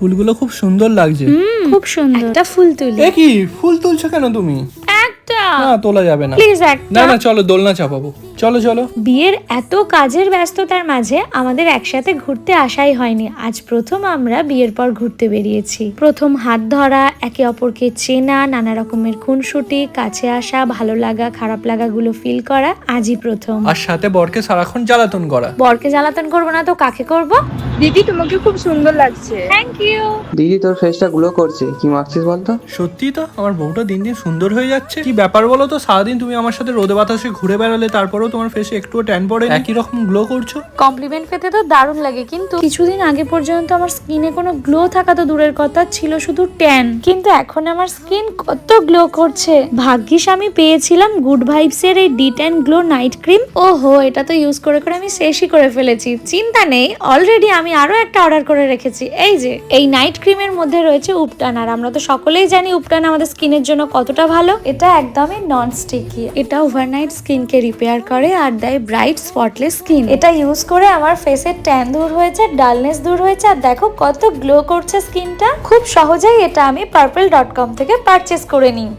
ফুলগুলো খুব সুন্দর লাগছে। খুব সুন্দর। একটা ফুল তুলি। এ কি ফুল তুলছো কেন তুমি? একটা না তোলা যাবে না, প্লিজ না একটা। না চলো দোলনা চাপাবো, চলো চলো। বিয়ের এত কাজের ব্যস্ততার মাঝে আমাদের একসাথে ঘুরতে আসাই হয়নি। আজ প্রথম আমরা বিয়ের পর ঘুরতে বেরিয়েছি। প্রথম হাত ধরা, একে অপরকে চেনা, নানা রকমের খুনসুটি, কাছে আসা, ভালো লাগা খারাপ লাগাগুলো ফিল করা আজই প্রথম। আর সাথে বরকে সারাক্ষণ জ্বালাতন করা। বরকে জ্বালাতন করবো না তো কাকে করব? দিদি তোমাকে খুব সুন্দর লাগছে। Thank you. দিদি তোর ফেসটা গ্লো করছে, কি মাখছিস বলতো? সত্যি তো আমার বউটা দিন দিন সুন্দর হয়ে যাচ্ছে। কি ব্যাপার বলো তো, সারাদিন তুমি আমার সাথে রোদে বাতাসে ঘুরে বেড়ালে তারপরেও তোমার ফেসে একটুও ট্যান পড়ে, একই রকম গ্লো করছো। কমপ্লিমেন্ট পেতে তো দারুণ লাগে, কিন্তু কিছুদিন আগে পর্যন্ত আমার স্কিনে কোনো গ্লো থাকা তো দূরের কথা, ছিল শুধু ট্যান। কিন্তু এখন আমার স্কিন কত গ্লো করছে। ভাগ্যিস আমি পেয়েছিলাম গুড ভাইবস এর এই D10 গ্লো নাইট ক্রিম। ওহো, এটা তো ইউজ করে করে আমি শেষই করে ফেলেছি। চিন্তা নেই, অলরেডি আমি আরো একটা অর্ডার করে রেখেছি। এই যে এই নাইট ক্রিমের মধ্যে রয়েছে উপটান, আর আমরা তো সকলেই জানি উপটান আমাদের স্কিনের জন্য কতটা ভালো। এটা একদমই নন স্টিকি, এটা ওভারনাইট স্কিনকে রিপেয়ার করে আর দেয় ব্রাইট স্পটলেস স্কিন। এটা ইউজ করে আমার ফেসের ট্যান দূর হয়েছে, ডালনেস দূর হয়েছে, আর দেখো কত গ্লো করছে স্কিনটা। খুব সহজেই এটা আমি purple.com থেকে পারচেজ করে নিই।